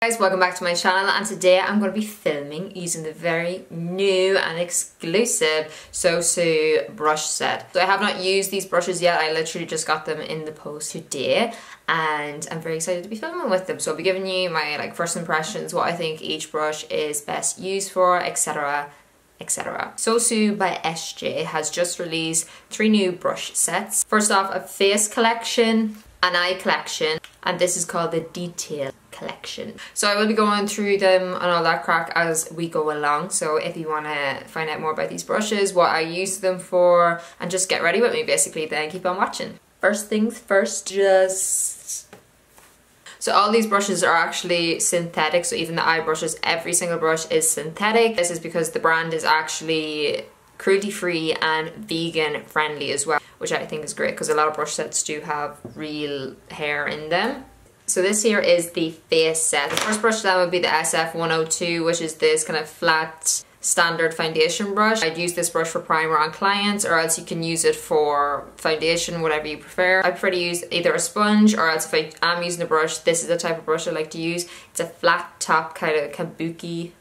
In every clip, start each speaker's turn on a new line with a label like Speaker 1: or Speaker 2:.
Speaker 1: Guys, welcome back to my channel, and today I'm going to be filming using the very new and exclusive SoSu brush set. So I have not used these brushes yet. I literally just got them in the post today and I'm very excited to be filming with them. So I'll be giving you my first impressions, what I think each brush is best used for, etc, etc. SoSu by SJ has just released 3 new brush sets. First off, a face collection, an eye collection, and this is called the detail collection. So I will be going through them and all that crack as we go along. So if you want to find out more about these brushes, what I use them for, and just get ready with me basically, then keep on watching. First things first, so all these brushes are actually synthetic, so even the eye brushes, every single brush is synthetic. This is because the brand is actually cruelty free and vegan friendly as well, which I think is great because a lot of brush sets do have real hair in them. So this here is the face set. The first brush then would be the SF102, which is this kind of flat standard foundation brush. I'd use this brush for primer on clients, or else you can use it for foundation, whatever you prefer. I prefer to use either a sponge, or else if I am using a brush, this is the type of brush I like to use. It's a flat top kind of kabuki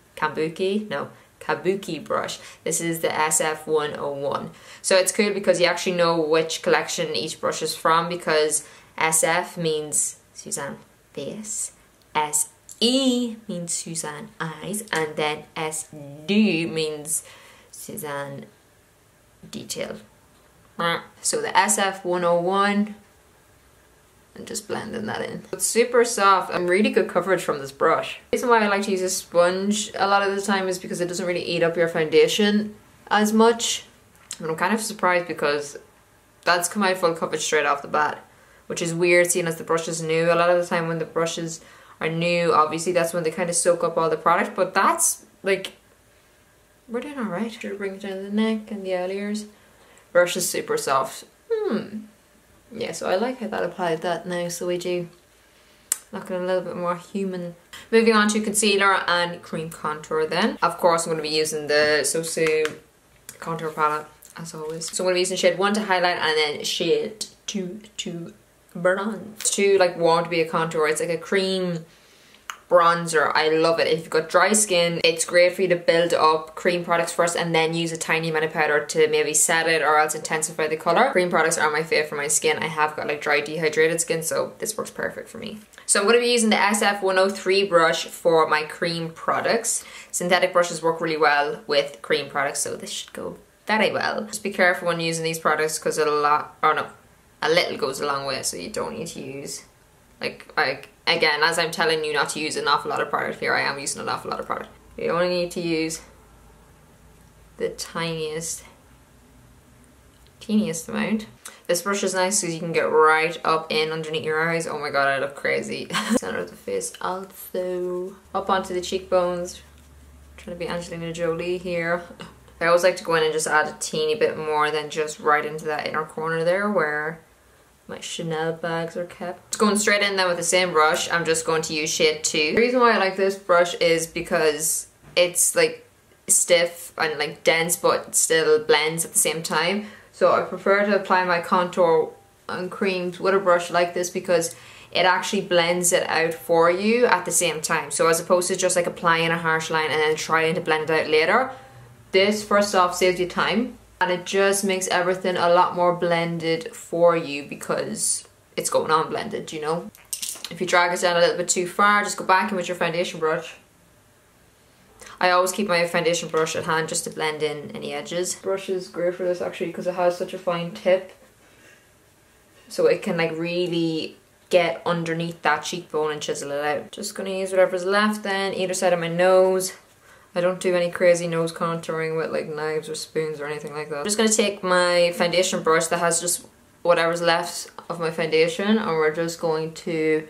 Speaker 1: brush. This is the SF101. So it's cool because you actually know which collection each brush is from, because SF means Suzanne face, SE means Suzanne eyes, and then SD means Suzanne detail. So the SF101, I'm just blending that in. It's super soft and really good coverage from this brush. The reason why I like to use a sponge a lot of the time is because it doesn't really eat up your foundation as much. And I'm kind of surprised because that's come out full coverage straight off the bat, which is weird seeing as the brush is new. A lot of the time when the brushes are new, obviously that's when they kind of soak up all the product, but that's like, we're doing alright. Should bring it down the neck and the ears. Brush is super soft. Yeah, so I like how that applied that now, so we do looking a little bit more human. Moving on to concealer and cream contour then. Of course I'm going to be using the SoSu contour palette as always. So I'm going to be using shade 1 to highlight and then shade 2 to bronze. It's too warm to be a contour. It's like a cream bronzer. I love it. If you've got dry skin, it's great for you to build up cream products first and then use a tiny amount of powder to maybe set it or else intensify the colour. Cream products are my favourite for my skin. I have got dry dehydrated skin, so this works perfect for me. So I'm going to be using the SF103 brush for my cream products. Synthetic brushes work really well with cream products, so this should go very well. Just be careful when using these products because a little goes a long way, so you don't need to use again, as I'm telling you not to use an awful lot of product, here I am using an awful lot of product. You only need to use the teeniest amount. This brush is nice because you can get right up in underneath your eyes. Oh my god, I look crazy. Center of the face also. Up onto the cheekbones. I'm trying to be Angelina Jolie here. I always like to go in and just add a teeny bit more than just right into that inner corner there where my Chanel bags are kept. Just going straight in then with the same brush, I'm just going to use shade 2. The reason why I like this brush is because it's stiff and dense but still blends at the same time. So I prefer to apply my contour and creams with a brush like this because it actually blends it out for you at the same time. So as opposed to just applying a harsh line and then trying to blend it out later, this first off saves you time. And it just makes everything a lot more blended for you because it's going on blended, you know. If you drag it down a little bit too far, just go back in with your foundation brush. I always keep my foundation brush at hand just to blend in any edges. Brush is great for this actually because it has such a fine tip. So it can really get underneath that cheekbone and chisel it out. Just gonna use whatever's left then, either side of my nose. I don't do any crazy nose contouring with knives or spoons or anything like that. I'm just going to take my foundation brush that has just whatever's left of my foundation and we're just going to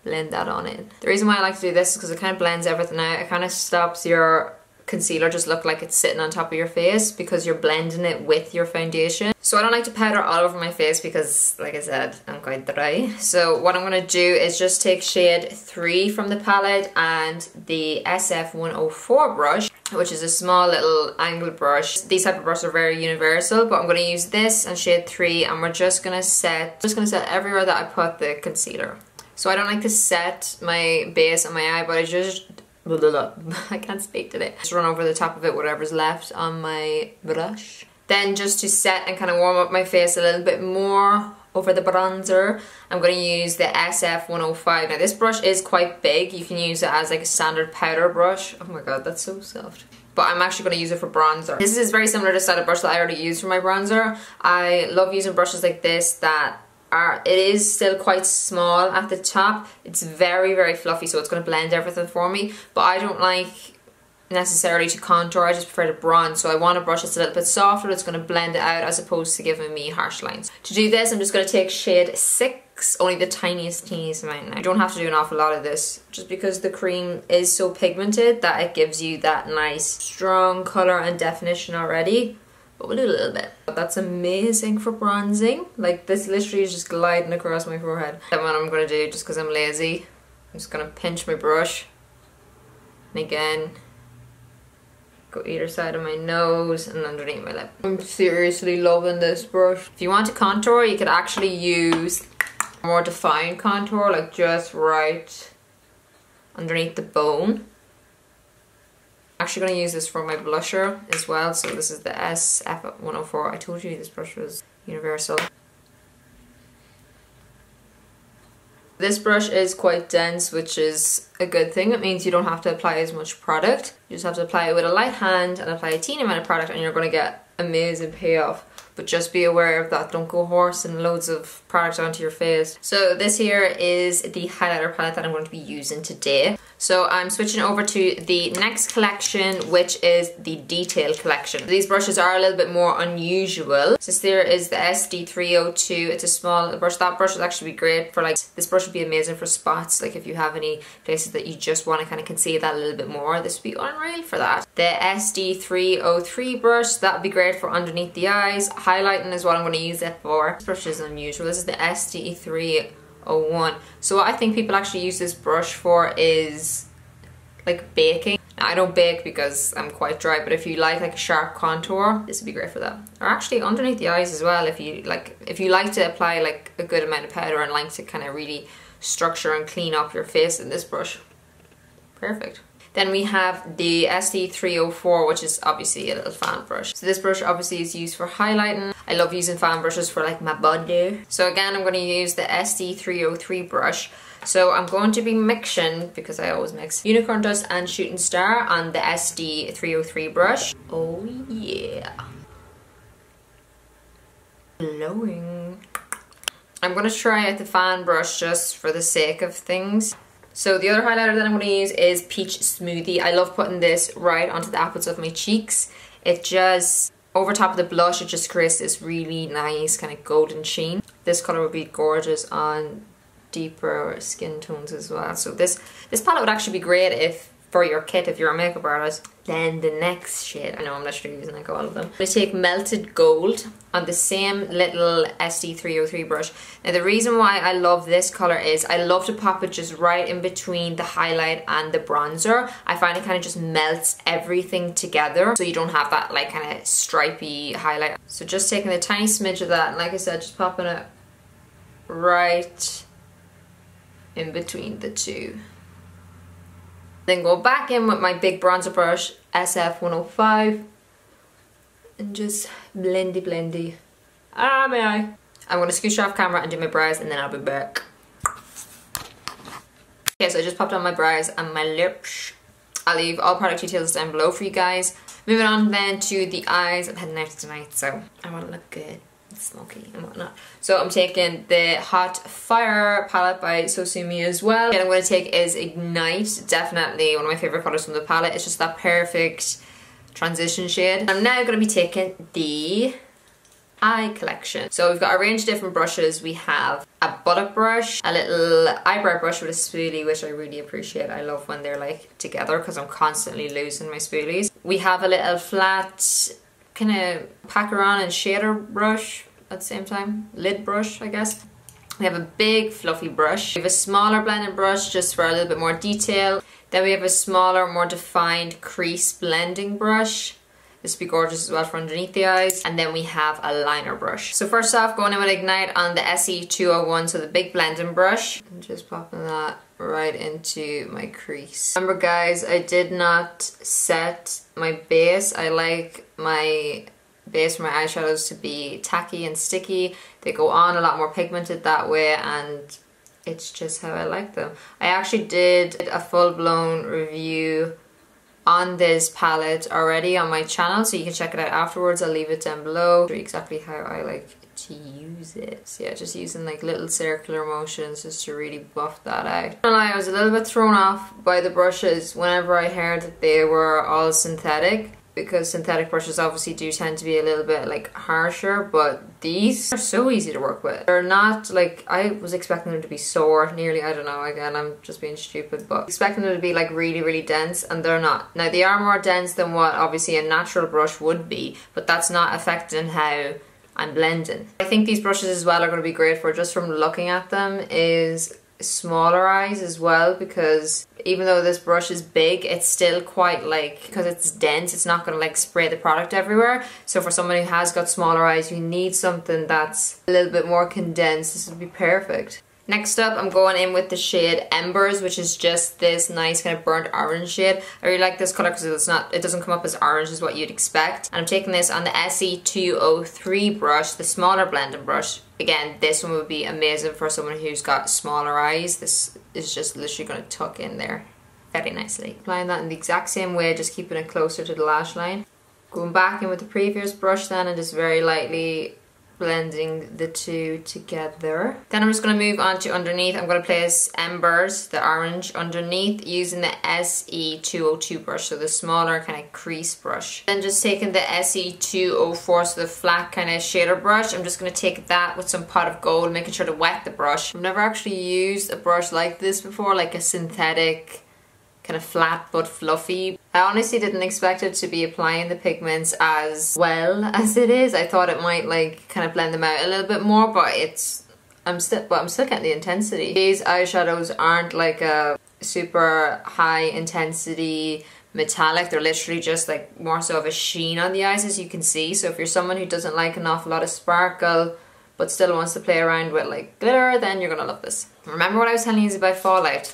Speaker 1: blend that on in. The reason why I like to do this is because it kind of blends everything out. It kind of stops your concealer just look like it's sitting on top of your face because you're blending it with your foundation. So I don't like to powder all over my face because, like I said, I'm quite dry. So what I'm going to do is just take shade 3 from the palette and the SF104 brush, which is a small little angled brush. These type of brushes are very universal, but I'm going to use this and shade 3 and we're just going to set everywhere that I put the concealer. So I don't like to set my base on my eye, but I just, I can't speak today. Just run over the top of it, whatever's left on my brush. Then just to set and kind of warm up my face a little bit more over the bronzer, I'm going to use the SF105. Now this brush is quite big. You can use it as like a standard powder brush. Oh my god, that's so soft. But I'm actually going to use it for bronzer. This is very similar to the set of brush that I already used for my bronzer. I love using brushes like this that are, it is still quite small at the top. It's very, very fluffy, so it's going to blend everything for me. But I don't like necessarily to contour, I just prefer to bronze. So I want a brush that's a little bit softer, that's going to blend it out as opposed to giving me harsh lines. To do this, I'm just going to take shade 6, only the tiniest amount. Now, you don't have to do an awful lot of this, just because the cream is so pigmented that it gives you that nice strong colour and definition already. But we'll do a little bit. That's amazing for bronzing. Like, this literally is just gliding across my forehead. That's what I'm going to do just because I'm lazy. I'm just going to pinch my brush. And again, go either side of my nose and underneath my lip. I'm seriously loving this brush. If you want to contour, you could actually use a more defined contour, like just right underneath the bone. I'm actually going to use this for my blusher as well. So this is the SF104. I told you this brush was universal. This brush is quite dense, which is a good thing. It means you don't have to apply as much product. You just have to apply it with a light hand and apply a teeny amount of product and you're going to get amazing payoff. But just be aware of that. Don't go horse and loads of product onto your face. So this here is the highlighter palette that I'm going to be using today. So I'm switching over to the next collection, which is the Detail collection. These brushes are a little bit more unusual. So this here is the SD302. It's a small brush. That brush would actually be great for, like, this brush would be amazing for spots. Like if you have any places that you just want to kind of conceal that a little bit more, this would be unreal for that. The SD303 brush, that would be great for underneath the eyes. Highlighting is what I'm going to use it for. This brush is unusual. This is the SD301. So what I think people actually use this brush for is like baking. Now, I don't bake because I'm quite dry, but if you like a sharp contour, this would be great for that. Or actually underneath the eyes as well, if you like to apply like a good amount of powder and like to kind of really structure and clean up your face in this brush. Perfect. Then we have the SD304, which is obviously a little fan brush. So this brush obviously is used for highlighting. I love using fan brushes for like my body. So again, I'm going to use the SD303 brush. So I'm going to be mixing, because I always mix, Unicorn Dust and Shooting Star on the SD303 brush. Oh yeah. Glowing. I'm going to try out the fan brush just for the sake of things. So the other highlighter that I'm going to use is Peach Smoothie. I love putting this right onto the apples of my cheeks. It just, over top of the blush, it just creates this really nice kind of golden sheen. This colour would be gorgeous on deeper skin tones as well. So this palette would actually be great if for your kit if you're a makeup artist. Then the next shade, I know I'm literally using like all of them. I'm going to take Melted Gold on the same little SD303 brush. Now the reason why I love this colour is I love to pop it just right in between the highlight and the bronzer. I find it kind of just melts everything together, so you don't have that like kind of stripy highlight. So just taking a tiny smidge of that, and like I said, just popping it right in between the two. Then go back in with my big bronzer brush, SF105, and just blendy. Ah, my eye. I'm going to scooch off camera and do my brows, and then I'll be back. Okay, so I just popped on my brows and my lips. I'll leave all product details down below for you guys. Moving on then to the eyes. I'm heading out tonight, so I want to look good. Smoky and whatnot. So I'm taking the Hot Fire Palette by SoSu as well. And I'm going to take is Ignite. Definitely one of my favourite colours from the palette. It's just that perfect transition shade. I'm now going to be taking the eye collection. So we've got a range of different brushes. We have a buttock brush, a little eyebrow brush with a spoolie, which I really appreciate. I love when they're like together because I'm constantly losing my spoolies. We have a little flat kind of packer on and shader brush at the same time, lid brush I guess. We have a big fluffy brush. We have a smaller blending brush just for a little bit more detail. Then we have a smaller, more defined crease blending brush. This would be gorgeous as well for underneath the eyes. And then we have a liner brush. So first off, going in with Ignite on the SE201, so the big blending brush. And just popping that right into my crease. Remember guys, I did not set my base. I like my base for my eyeshadows to be tacky and sticky. They go on a lot more pigmented that way, and it's just how I like them. I actually did a full-blown review on this palette already on my channel, so you can check it out afterwards. I'll leave it down below. Exactly how I like to use it. So yeah, just using like little circular motions just to really buff that out. I was a little bit thrown off by the brushes whenever I heard that they were all synthetic, because synthetic brushes obviously do tend to be a little bit like harsher, but these are so easy to work with. They're not like, I was expecting them to be sore nearly, I don't know, again I'm just being stupid, but expecting them to be like really dense, and they're not. Now they are more dense than what obviously a natural brush would be, but that's not affecting how I'm blending. I think these brushes as well are going to be great for, just from looking at them, is smaller eyes as well, because even though this brush is big, it's still quite like, because it's dense, it's not going to like spray the product everywhere. So for someone who has got smaller eyes, you need something that's a little bit more condensed. This would be perfect. Next up, I'm going in with the shade Embers, which is just this nice kind of burnt orange shade. I really like this color because it doesn't come up as orange as what you'd expect. And I'm taking this on the SE203 brush, the smaller blending brush. Again, this one would be amazing for someone who's got smaller eyes. This is just literally going to tuck in there very nicely. Applying that in the exact same way, just keeping it closer to the lash line. Going back in with the previous brush then, and just very lightly blending the two together. Then I'm just going to move on to underneath. I'm going to place Embers, the orange, underneath using the SE202 brush, so the smaller kind of crease brush. Then just taking the SE204, so the flat kind of shader brush, I'm just going to take that with some pot of gold, making sure to wet the brush. I've never actually used a brush like this before, like a synthetic kind of flat but fluffy. I honestly didn't expect it to be applying the pigments as well as it is. I thought it might like kind of blend them out a little bit more, but I'm still getting the intensity. These eyeshadows aren't like a super high intensity metallic. They're literally just like more so of a sheen on the eyes, as you can see. So if you're someone who doesn't like an awful lot of sparkle but still wants to play around with like glitter, then you're gonna love this. Remember what I was telling you about fallout?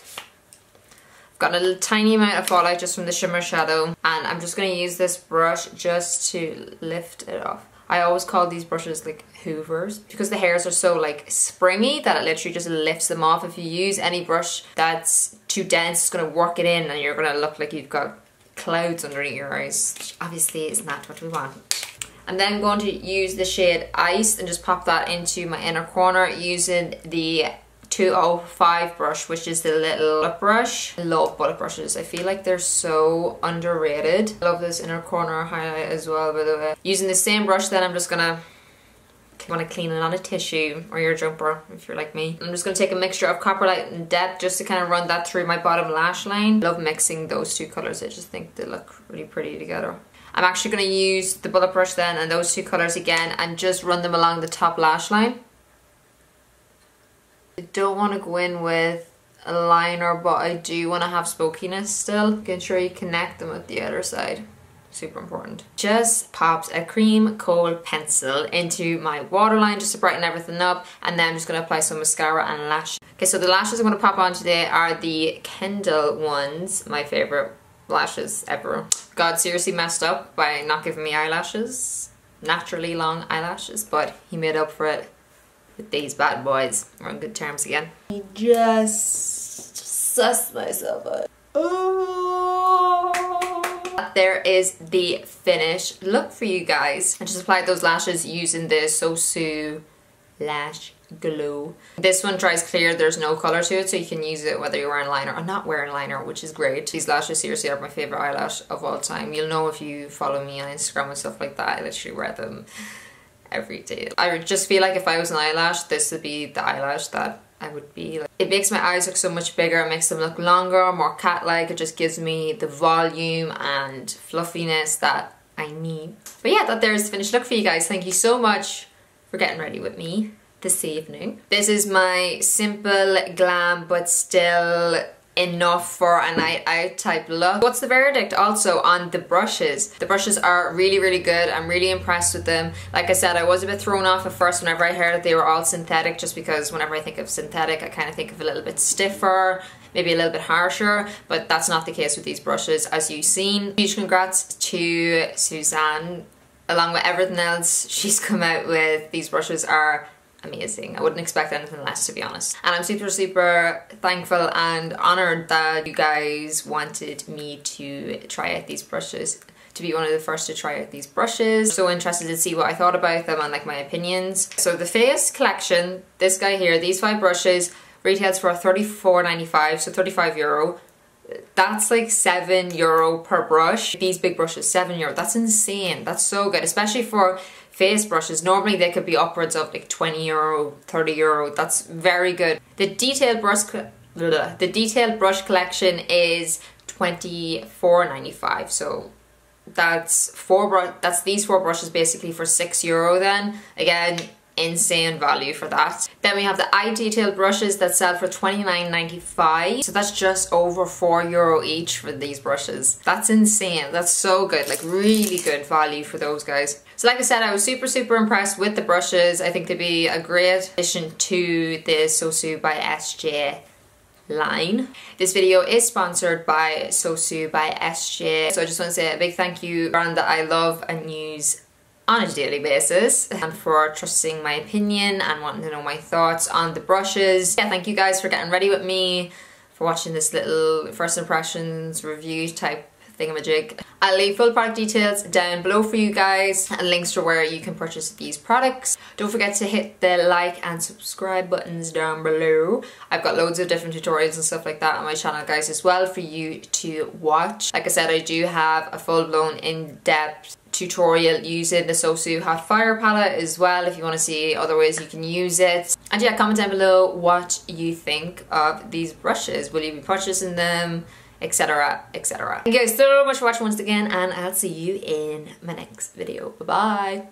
Speaker 1: Got a little tiny amount of fallout just from the shimmer shadow, and I'm just going to use this brush just to lift it off. I always call these brushes like hoovers because the hairs are so like springy that it literally just lifts them off. If you use any brush that's too dense, it's going to work it in and you're going to look like you've got clouds underneath your eyes, which obviously is not what we want. I'm then going to use the shade Ice and just pop that into my inner corner using the 205 brush, which is the little bullet brush. I love bullet brushes. I feel like they're so underrated. I love this inner corner highlight as well, by the way. Using the same brush, then I'm just gonna clean it on a tissue, or your jumper if you're like me. I'm just gonna take a mixture of Copper Light and Depth just to kind of run that through my bottom lash line. I love mixing those two colors. I just think they look really pretty together. I'm actually gonna use the bullet brush then and those two colors again and just run them along the top lash line. I don't want to go in with a liner, but I do want to have smokiness still. Making sure you connect them with the other side. Super important. Just popped a cream coal pencil into my waterline just to brighten everything up, and then I'm just going to apply some mascara and lash. Okay, so the lashes I'm going to pop on today are the Kendall ones, my favorite lashes ever. God seriously messed up by not giving me eyelashes, naturally long eyelashes, but he made up for it with these bad boys. We're on good terms again. I just sussed myself out. Oh. There is the finished look for you guys. I just applied those lashes using the SoSu Lash Glow. This one dries clear, there's no colour to it, so you can use it whether you're wearing liner or not wearing liner, which is great. These lashes seriously are my favourite eyelash of all time. You'll know if you follow me on Instagram and stuff like that. I literally wear them every day. I just feel like if I was an eyelash, this would be the eyelash that I would be. Like, it makes my eyes look so much bigger, it makes them look longer, more cat-like. It just gives me the volume and fluffiness that I need. But yeah, there's the finished look for you guys. Thank you so much for getting ready with me this evening. This is my simple, glam, but still enough for a night out type look. What's the verdict also on the brushes? The brushes are really, really good. I'm really impressed with them. Like I said, I was a bit thrown off at first whenever I heard that they were all synthetic, just because whenever I think of synthetic I kind of think of a little bit stiffer, maybe a little bit harsher, but that's not the case with these brushes, as you've seen. Huge congrats to Suzanne. Along with everything else she's come out with, these brushes are amazing. I wouldn't expect anything less, to be honest. And I'm super, super thankful and honoured that you guys wanted me to try out these brushes, to be one of the first to try out these brushes. So interested to see what I thought about them and like my opinions. So the Face collection, this guy here, these 5 brushes retails for €34.95, so €35. That's like €7 per brush. These big brushes, €7. That's insane. That's so good, especially for face brushes. Normally they could be upwards of like €20, €30. That's very good. The detailed brush collection is $24.95. So that's these 4 brushes basically for €6 then. Again, insane value for that. Then we have the eye detail brushes that sell for $29.95, so that's just over €4 each for these brushes. That's insane. That's so good, like really good value for those guys. So like I said, I was super, super impressed with the brushes. I think they'd be a great addition to the SoSu by SJ line. This video is sponsored by SoSu by SJ, so I just want to say a big thank you, brand that I love and use on a daily basis, and for trusting my opinion and wanting to know my thoughts on the brushes. Yeah, thank you guys for getting ready with me, for watching this little first impressions review type thingamajig. I'll leave full product details down below for you guys and links to where you can purchase these products. Don't forget to hit the like and subscribe buttons down below. I've got loads of different tutorials and stuff like that on my channel, guys, as well for you to watch. Like I said, I do have a full-blown in-depth tutorial using the SoSu Hot Fire Palette as well, if you want to see other ways you can use it. And yeah, comment down below what you think of these brushes. Will you be purchasing them, etc, etc. Thank you guys so much for watching once again, and I'll see you in my next video. Bye bye.